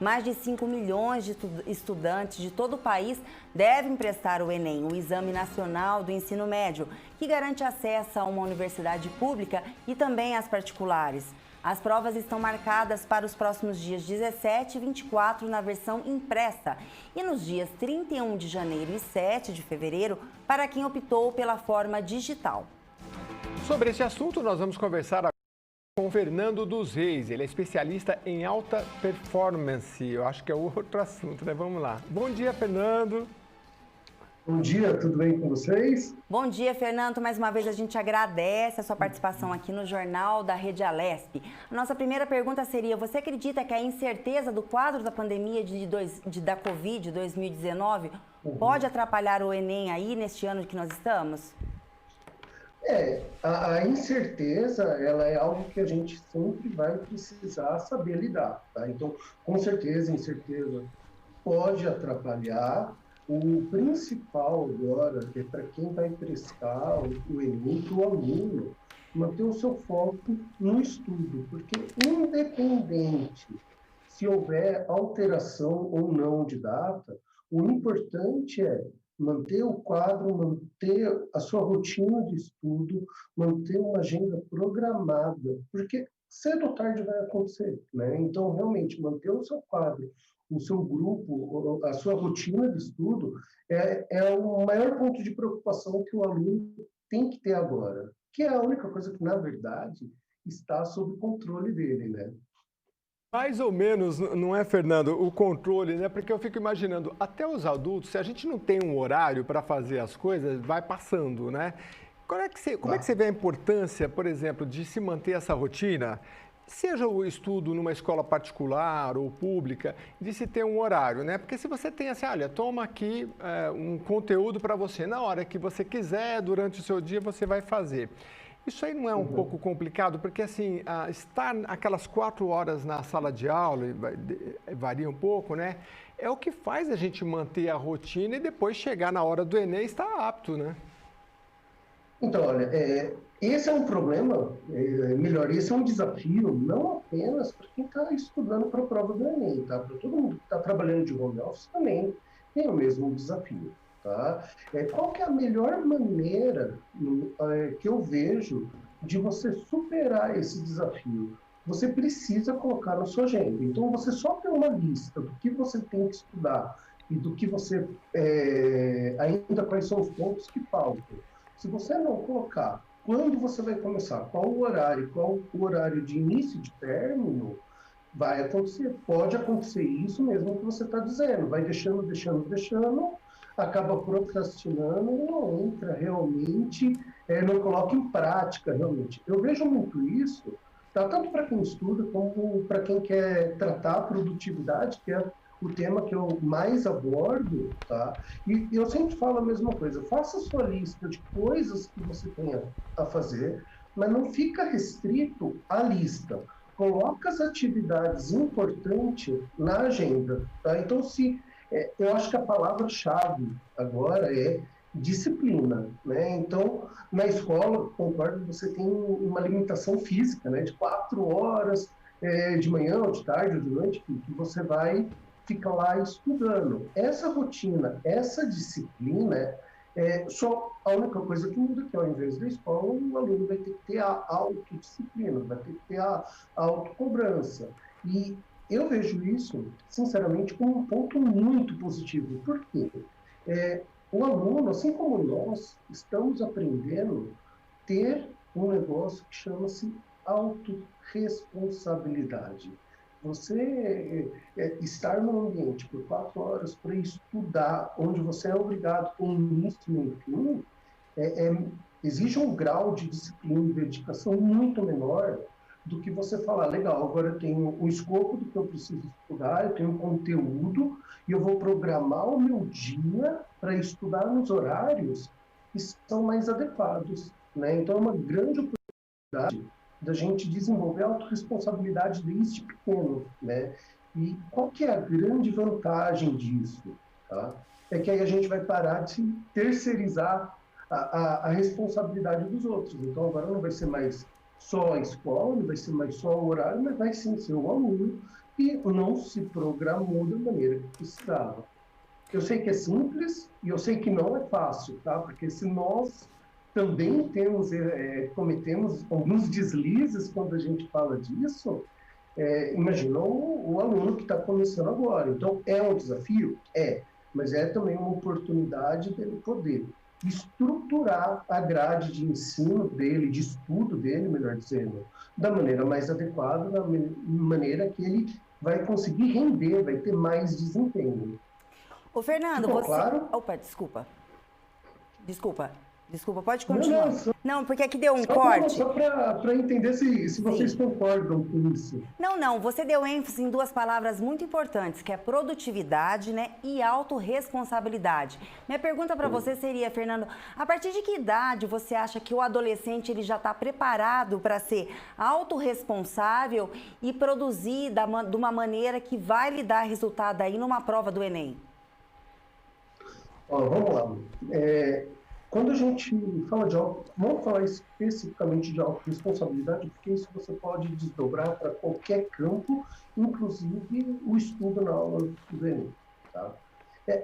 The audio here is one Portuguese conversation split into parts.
mais de 5 milhões de estudantes de todo o país devem prestar o Enem, o Exame Nacional do Ensino Médio, que garante acesso a uma universidade pública e também às particulares. As provas estão marcadas para os próximos dias 17 e 24 na versão impressa e nos dias 31 de janeiro e 7 de fevereiro para quem optou pela forma digital. Sobre esse assunto, nós vamos conversar agora com Fernando dos Reis. Ele é especialista em alta performance. Eu acho que é outro assunto, né? Vamos lá. Bom dia, Fernando. Bom dia, tudo bem com vocês? Bom dia, Fernando. Mais uma vez a gente agradece a sua participação aqui no Jornal da Rede Alesp. A nossa primeira pergunta seria, você acredita que a incerteza do quadro da pandemia da Covid 2019 pode atrapalhar o Enem aí neste ano que nós estamos? A incerteza, ela é algo que a gente sempre vai precisar saber lidar, tá? Então, com certeza, a incerteza pode atrapalhar. O principal agora é para quem vai prestar o Enem, para o aluno, manter o seu foco no estudo, porque independente se houver alteração ou não de data, o importante é manter o quadro, manter a sua rotina de estudo, manter uma agenda programada, porque cedo ou tarde vai acontecer, né? Então, realmente, manter o seu quadro, o seu grupo, a sua rotina de estudo, é o maior ponto de preocupação que o aluno tem que ter agora, que é a única coisa que, na verdade, está sob controle dele, né? Mais ou menos, não é, Fernando, o controle, né? Porque eu fico imaginando, até os adultos, se a gente não tem um horário para fazer as coisas, vai passando, né? Como é que você vê a importância, por exemplo, de se manter essa rotina, seja o estudo numa escola particular ou pública, de se ter um horário, né? Porque se você tem assim, olha, toma aqui um conteúdo para você, na hora que você quiser, durante o seu dia, você vai fazer. Isso aí não é um pouco complicado? Porque, assim, estar aquelas 4 horas na sala de aula, varia um pouco, né? É o que faz a gente manter a rotina e depois chegar na hora do Enem e estar apto, né? Então, olha, esse é um problema, melhor, esse é um desafio, não apenas para quem está estudando para a prova do Enem, tá? Para todo mundo que está trabalhando de home office também tem o mesmo desafio. Tá? Qual que é a melhor maneira que eu vejo de você superar esse desafio? Você precisa colocar na sua agenda. Então, você só tem uma lista do que você tem que estudar e do que você, ainda quais são os pontos que faltam. Se você não colocar quando você vai começar, qual o horário de início e de término, vai acontecer. Pode acontecer isso mesmo que você está dizendo. Vai deixando, acaba procrastinando e não entra realmente, não coloca em prática realmente. Eu vejo muito isso, tá? Tanto para quem estuda como para quem quer tratar a produtividade, que é o tema que eu mais abordo, tá? E eu sempre falo a mesma coisa, faça a sua lista de coisas que você tenha a fazer, mas não fica restrito à lista. Coloca as atividades importantes na agenda, tá? Então, eu acho que a palavra-chave agora é disciplina, né? Então, na escola, concordo, você tem uma limitação física, né? De 4 horas de manhã, ou de tarde, ou de noite, que você vai ficar lá estudando. Essa rotina, essa disciplina, só a única coisa que muda é que ao invés da escola, o aluno vai ter que ter a autodisciplina, vai ter que ter a autocobrança. E eu vejo isso, sinceramente, como um ponto muito positivo. Por quê? O aluno, assim como nós, estamos aprendendo a ter um negócio que chama-se autorresponsabilidade. Você estar num ambiente por 4 horas para estudar, onde você é obrigado com início e fim, exige um grau de disciplina e dedicação muito menor do que você falar, legal, agora eu tenho o escopo do que eu preciso estudar, eu tenho conteúdo e eu vou programar o meu dia para estudar nos horários que são mais adequados, né? Então é uma grande oportunidade da gente desenvolver a autorresponsabilidade desde pequeno, né? E qual que é a grande vantagem disso? Tá? É que aí a gente vai parar de terceirizar a responsabilidade dos outros. Então agora não vai ser mais só a escola, não vai ser mais só o horário, mas vai sim ser o aluno e não se programou da maneira que precisava. Eu sei que é simples e eu sei que não é fácil, tá? Porque se nós também cometemos alguns deslizes quando a gente fala disso, imagina o aluno que está começando agora. Então, é um desafio? É, mas é também uma oportunidade dele poder estruturar a grade de ensino dele, de estudo dele, melhor dizendo, da maneira mais adequada, da maneira que ele vai conseguir render, vai ter mais desempenho. Ô, Fernando, Ficou você... claro? Opa, desculpa, pode continuar. Não, porque aqui deu um Só corte. Só para entender se vocês concordam com isso. Não, você deu ênfase em duas palavras muito importantes, que é produtividade, né, e autorresponsabilidade. Minha pergunta para você seria, Fernando, a partir de que idade você acha que o adolescente ele já está preparado para ser autorresponsável e produzir de uma maneira que vai lhe dar resultado aí numa prova do Enem? Vamos lá. Quando a gente fala vamos falar especificamente de autorresponsabilidade, porque isso você pode desdobrar para qualquer campo, inclusive o estudo na aula do Enem. Tá?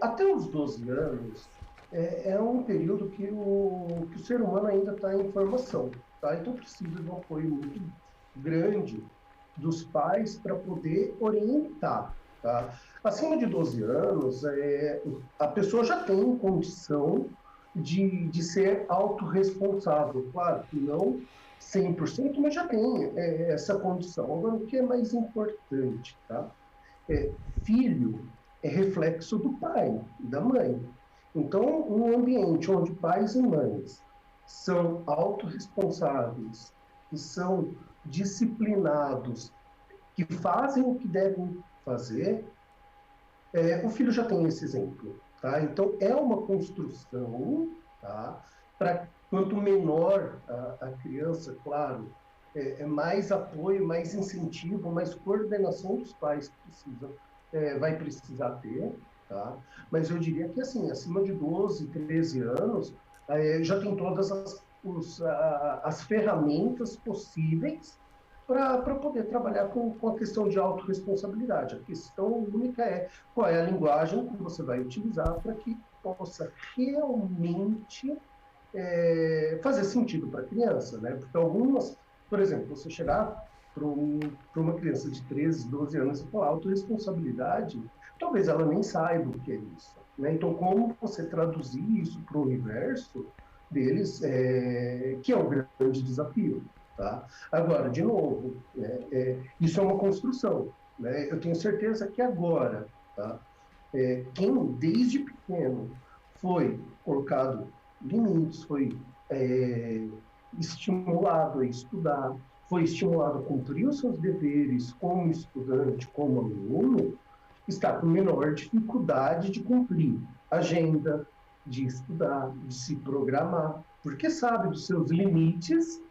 Até os 12 anos, é um período que o ser humano ainda está em formação. Tá? Então precisa de um apoio muito grande dos pais para poder orientar. Tá? Acima de 12 anos, a pessoa já tem condição de ser autorresponsável. Claro que não 100%, mas já tem essa condição. Agora, o que é mais importante? Tá? Filho é reflexo do pai e da mãe. Então, um ambiente onde pais e mães são autorresponsáveis, que são disciplinados, que fazem o que devem fazer, o filho já tem esse exemplo. Tá? Então, é uma construção, tá? Para quanto menor a criança, claro, mais apoio, mais incentivo, mais coordenação dos pais vai precisar ter. Tá? Mas eu diria que, assim, acima de 12, 13 anos, já tem todas as ferramentas possíveis para poder trabalhar com a questão de autorresponsabilidade. A questão única é qual é a linguagem que você vai utilizar para que possa realmente fazer sentido para a criança. Né? Porque algumas, por exemplo, você chegar para uma criança de 13, 12 anos e falar autorresponsabilidade, talvez ela nem saiba o que é isso. Né? Então, como você traduzir isso para o universo deles, que é o grande desafio. Tá? Agora, de novo, isso é uma construção. Né? Eu tenho certeza que agora, tá? Quem desde pequeno foi colocado limites, foi estimulado a estudar, foi estimulado a cumprir os seus deveres como estudante, como aluno, está com menor dificuldade de cumprir agenda, de estudar, de se programar, porque sabe dos seus limites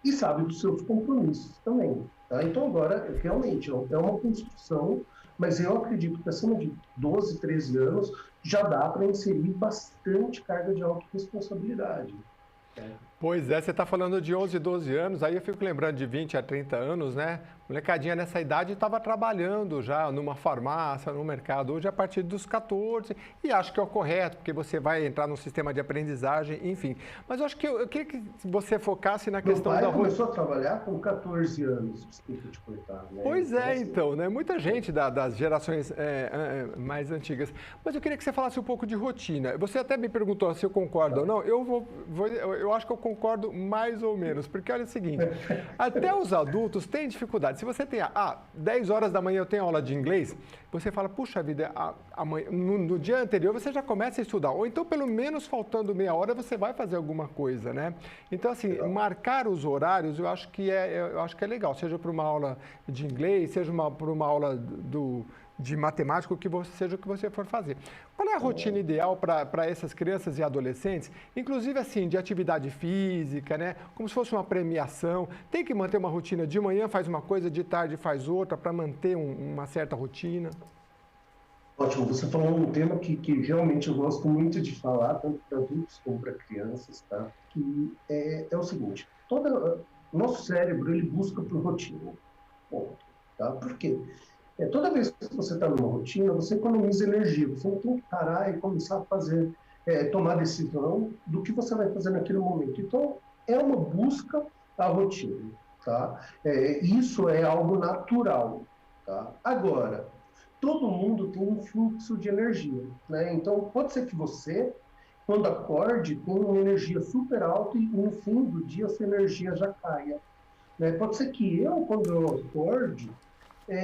e sabe dos seus compromissos também. Tá? Então, agora, realmente, é uma construção, mas eu acredito que acima de 12, 13 anos já dá para inserir bastante carga de autorresponsabilidade. Pois é, você está falando de 11, 12 anos, aí eu fico lembrando de 20 a 30 anos, né? Molecadinha nessa idade estava trabalhando já numa farmácia, no mercado, hoje a partir dos 14, e acho que é o correto, porque você vai entrar num sistema de aprendizagem, enfim. Mas eu acho que eu queria que você focasse na questão da... Meu pai começou a trabalhar com 14 anos, desculpa te cortar. Né? Pois é, então, né? Muita gente das gerações mais antigas. Mas eu queria que você falasse um pouco de rotina. Você até me perguntou se eu concordo ou não. Eu acho que eu concordo mais ou menos, porque olha o seguinte, até os adultos têm dificuldade. Se você tem 10 horas da manhã eu tenho aula de inglês, você fala, puxa vida, amanhã, no dia anterior você já começa a estudar, ou então pelo menos faltando meia hora você vai fazer alguma coisa, né? Então assim, marcar os horários eu acho que é legal, seja para uma aula de inglês, seja para uma aula de matemática, seja o que você for fazer. Qual é a rotina ideal para essas crianças e adolescentes? Inclusive, assim, de atividade física, né? Como se fosse uma premiação. Tem que manter uma rotina de manhã, faz uma coisa, de tarde faz outra, para manter uma certa rotina. Ótimo, você falou um tema que realmente eu gosto muito de falar, tanto para adultos como para crianças, tá? Que é o seguinte, o nosso cérebro, ele busca por rotina. Ponto. tá? Por quê? Toda vez que você está numa rotina, você economiza energia. Você não tem que parar e começar a fazer, tomar decisão do que você vai fazer naquele momento. Então, é uma busca à rotina, tá? Isso é algo natural, tá? Agora, todo mundo tem um fluxo de energia, né? Então, pode ser que você, quando acorde, tenha uma energia super alta e no fim do dia essa energia já caia, né? Pode ser que eu, quando eu acorde,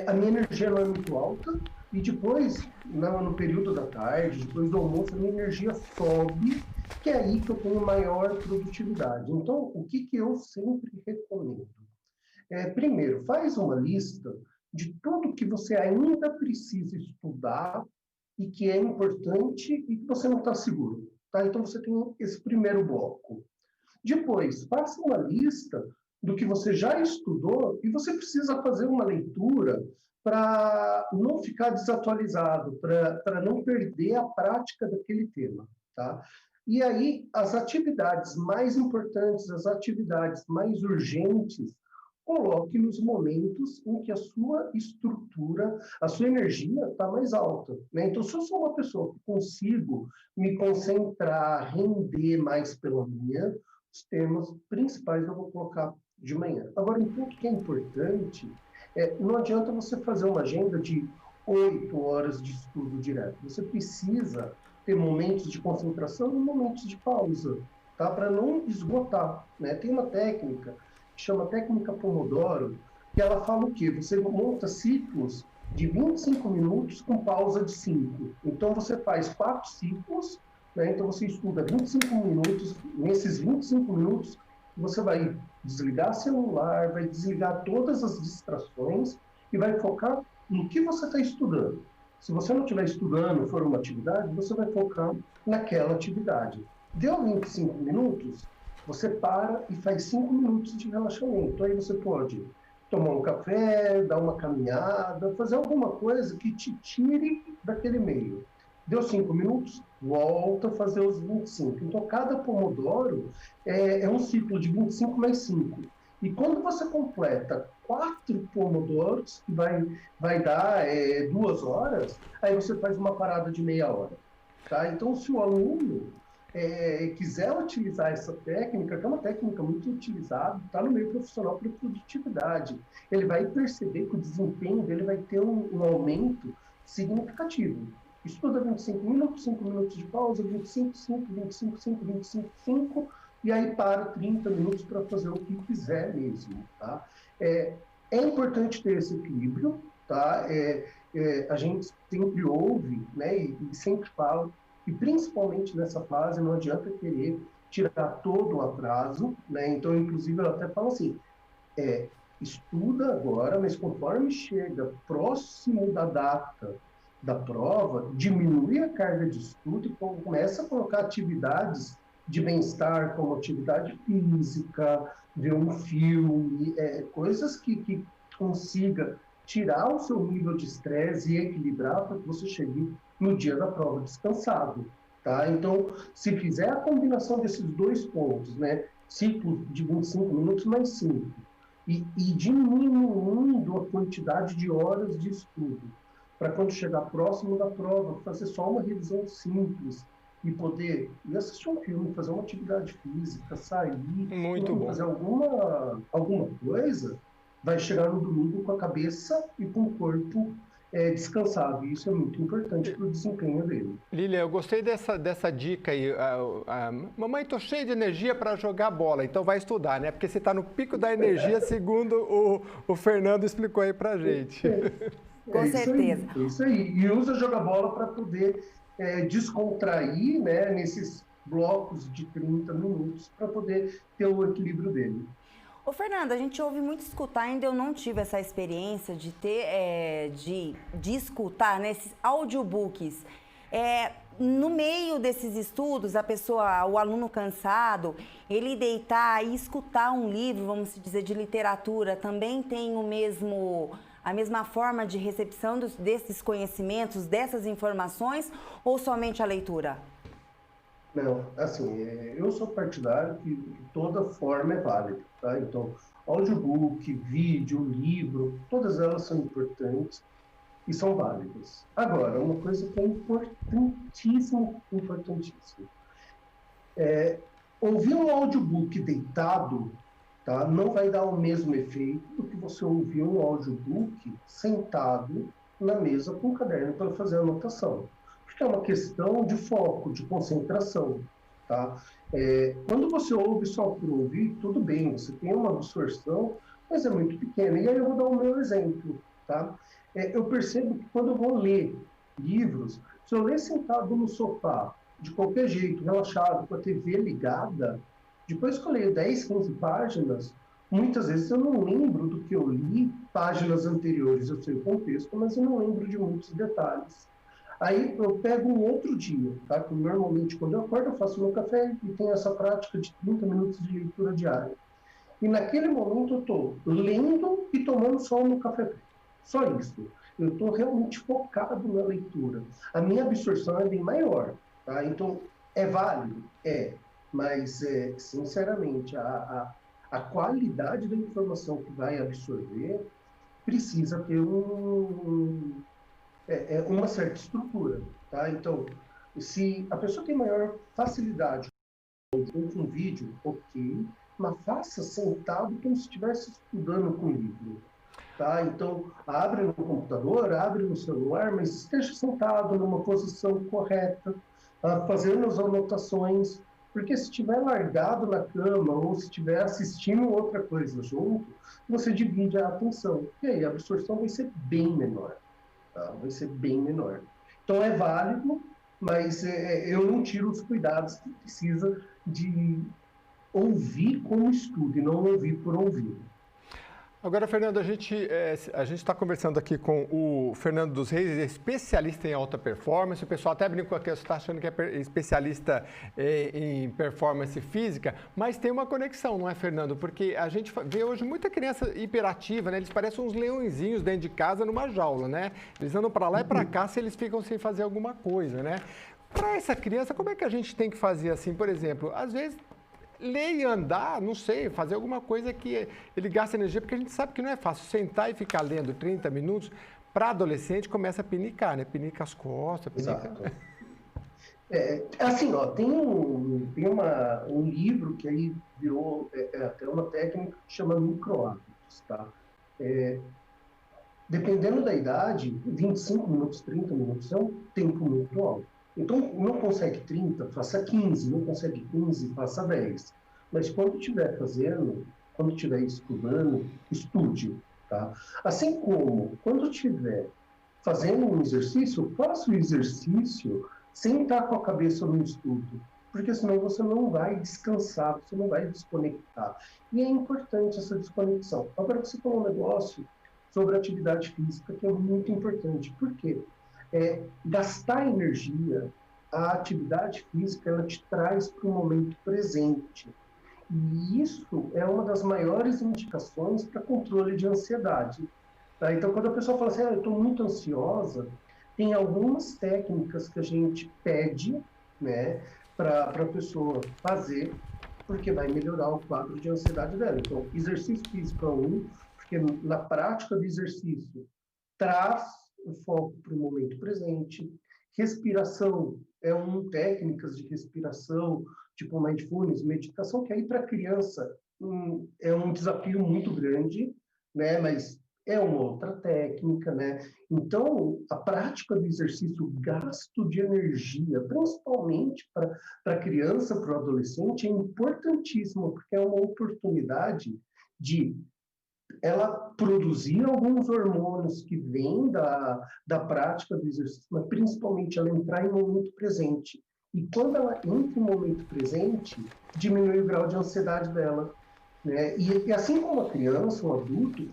a minha energia não é muito alta e depois, no período da tarde, depois do almoço, a minha energia sobe, que é aí que eu tenho maior produtividade. Então, o que eu sempre recomendo? Primeiro, faz uma lista de tudo que você ainda precisa estudar e que é importante e que você não está seguro. Tá? Então, você tem esse primeiro bloco. Depois, faça uma lista do que você já estudou e você precisa fazer uma leitura para não ficar desatualizado, para não perder a prática daquele tema, tá? E aí, as atividades mais importantes, as atividades mais urgentes, coloque nos momentos em que a sua estrutura, a sua energia está mais alta, né? Então, se eu sou uma pessoa que consigo me concentrar, render mais pela manhã, os temas principais eu vou colocar de manhã. Agora, um ponto que é importante, não adianta você fazer uma agenda de 8 horas de estudo direto. Você precisa ter momentos de concentração e momentos de pausa, tá? Para não esgotar, né? Tem uma técnica que chama técnica Pomodoro, que ela fala o quê? Você monta ciclos de 25 minutos com pausa de 5. Então, você faz 4 ciclos, né? Então, você estuda 25 minutos. Nesses 25 minutos, você vai desligar celular, vai desligar todas as distrações e vai focar no que você está estudando. Se você não estiver estudando, for uma atividade, você vai focar naquela atividade. Deu 25 minutos, você para e faz 5 minutos de relaxamento. Aí você pode tomar um café, dar uma caminhada, fazer alguma coisa que te tire daquele meio. Deu 5 minutos, volta a fazer os 25. Então, cada Pomodoro é um ciclo de 25 mais 5. E quando você completa 4 Pomodoros, que vai dar 2 horas, aí você faz uma parada de meia hora. Tá? Então, se o aluno quiser utilizar essa técnica, que é uma técnica muito utilizada, está no meio profissional para produtividade, ele vai perceber que o desempenho dele vai ter um aumento significativo. Estuda 25 minutos, 5 minutos de pausa, 25, 5, 25, 5, 25, 5, e aí para 30 minutos para fazer o que quiser mesmo, tá? É importante ter esse equilíbrio, tá? A gente sempre ouve, né, e sempre fala, e principalmente nessa fase não adianta querer tirar todo o atraso, né? Então, inclusive, eu até falo assim, estuda agora, mas conforme chega próximo da data da prova, diminui a carga de estudo e começa a colocar atividades de bem-estar, como atividade física, ver um filme, coisas que consiga tirar o seu nível de estresse e equilibrar para que você chegue no dia da prova descansado, tá? Então, se fizer a combinação desses 2 pontos, né, ciclo de 25 minutos mais 5, e diminuindo a quantidade de horas de estudo, para quando chegar próximo da prova, fazer só uma revisão simples e poder ir assistir um filme, fazer uma atividade física, sair, fazer alguma coisa, vai chegar no domingo com a cabeça e com o corpo descansado. E isso é muito importante para o desempenho dele. Lilian, eu gostei dessa dica aí. Mamãe, estou cheia de energia para jogar bola, então vai estudar, né? Porque você está no pico da energia, segundo o Fernando explicou aí para a gente. Com certeza. Isso aí. E usa jogar bola para poder descontrair, né, nesses blocos de 30 minutos para poder ter o equilíbrio dele. Ô, Fernando, a gente ouve muito escutar, ainda eu não tive essa experiência de ter, de escutar nesses audiobooks. No meio desses estudos, o aluno cansado, ele deitar e escutar um livro, vamos dizer, de literatura, também tem a mesma forma de recepção desses conhecimentos, dessas informações, ou somente a leitura? Não, assim, eu sou partidário que toda forma é válida, tá? Então, audiobook, vídeo, livro, todas elas são importantes e são válidas. Agora, uma coisa que é importantíssima, ouvir um audiobook deitado, tá, não vai dar o mesmo efeito do que você ouvir um audiobook sentado na mesa com o caderno para fazer a anotação. Porque é uma questão de foco, de concentração. Tá? Quando você ouve só por ouvir, tudo bem, você tem uma absorção, mas é muito pequena. E aí eu vou dar o meu exemplo. Tá? Eu percebo que quando eu vou ler livros, se eu ler sentado no sofá, de qualquer jeito, relaxado, com a TV ligada, depois que eu leio 10, 15 páginas, muitas vezes eu não lembro do que eu li páginas anteriores, eu sei o contexto, mas eu não lembro de muitos detalhes. Aí eu pego um outro dia, tá? Que normalmente quando eu acordo eu faço meu café e tenho essa prática de 30 minutos de leitura diária. E naquele momento eu estou lendo e tomando só o meu café. Só isso. Eu estou realmente focado na leitura. A minha absorção é bem maior. Tá? Então, é válido? Mas, sinceramente, a qualidade da informação que vai absorver precisa ter uma certa estrutura. Tá? Então, se a pessoa tem maior facilidade com um vídeo, ok, mas faça sentado como se estivesse estudando com livro. Tá? Então, abre no computador, abre no celular, mas esteja sentado numa posição correta, fazendo as anotações, porque se estiver largado na cama ou se estiver assistindo outra coisa junto, você divide a atenção. E aí a absorção vai ser bem menor. Tá? Vai ser bem menor. Então é válido, mas eu não tiro os cuidados que precisa de ouvir como estudo e não ouvir por ouvir. Agora, Fernando, a gente está conversando aqui com o Fernando dos Reis, ele é especialista em alta performance. O pessoal até brincou aqui, você está achando que é especialista em performance física, mas tem uma conexão, não é, Fernando? Porque a gente vê hoje muita criança hiperativa, né? Eles parecem uns leõezinhos dentro de casa numa jaula, né? Eles andam para lá e para cá se eles ficam sem fazer alguma coisa, né? Para essa criança, como é que a gente tem que fazer assim, por exemplo? Às vezes ler e andar, não sei, fazer alguma coisa que ele gasta energia, porque a gente sabe que não é fácil. Sentar e ficar lendo 30 minutos, para adolescente começa a pinicar, né? Pinica as costas, pinica... Exato. Assim, ó, tem um livro que aí virou até uma técnica que chama microhábitos, tá? Dependendo da idade, 25 minutos, 30 minutos é um tempo muito alto. Então, não consegue 30, faça 15, não consegue 15, faça 10. Mas quando estiver fazendo, quando estiver estudando, estude. Tá? Assim como, quando estiver fazendo um exercício, faça o exercício sem estar com a cabeça no estudo. Porque senão você não vai descansar, você não vai desconectar. E é importante essa desconexão. Agora você falou um negócio sobre atividade física que é muito importante. Por quê? Gastar energia, a atividade física, ela te traz para o momento presente. E isso é uma das maiores indicações para controle de ansiedade. Tá? Então, quando a pessoa fala assim, eu estou muito ansiosa, tem algumas técnicas que a gente pede, né, para a pessoa fazer, porque vai melhorar o quadro de ansiedade dela. Então, exercício físico é porque na prática do exercício traz o foco para o momento presente. Respiração técnicas de respiração, tipo mindfulness, meditação, que aí para criança é um desafio muito grande, né? Mas é uma outra técnica, né? Então, a prática do exercício, o gasto de energia, principalmente para a criança, para o adolescente, é importantíssimo, porque é uma oportunidade de ela produzir alguns hormônios que vêm da prática do exercício, mas principalmente ela entrar em momento presente. E quando ela entra em momento presente, diminui o grau de ansiedade dela. Né? E assim como a criança, o adulto,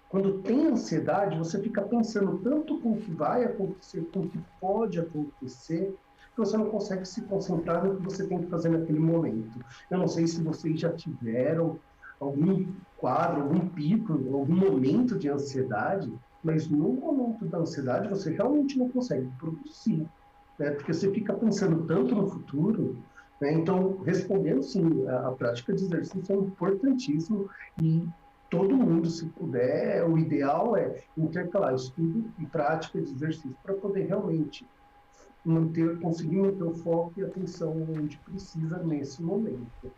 quando tem ansiedade, você fica pensando tanto com o que vai acontecer, com o que pode acontecer, que você não consegue se concentrar no que você tem que fazer naquele momento. Eu não sei se vocês já tiveram algum quadro, algum pico, algum momento de ansiedade, mas no momento da ansiedade você realmente não consegue produzir, né? Porque você fica pensando tanto no futuro, né? Então, respondendo sim, a prática de exercício é importantíssimo e todo mundo, se puder, o ideal é intercalar estudo e prática de exercício para poder realmente conseguir manter o foco e atenção onde precisa nesse momento.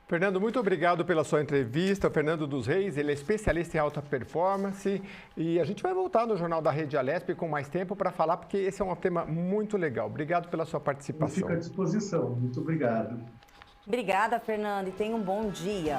Fernando, muito obrigado pela sua entrevista. O Fernando dos Reis, ele é especialista em alta performance e a gente vai voltar no Jornal da Rede Alesp com mais tempo para falar, porque esse é um tema muito legal. Obrigado pela sua participação. Eu fico à disposição. Muito obrigado. Obrigada, Fernando, e tenha um bom dia.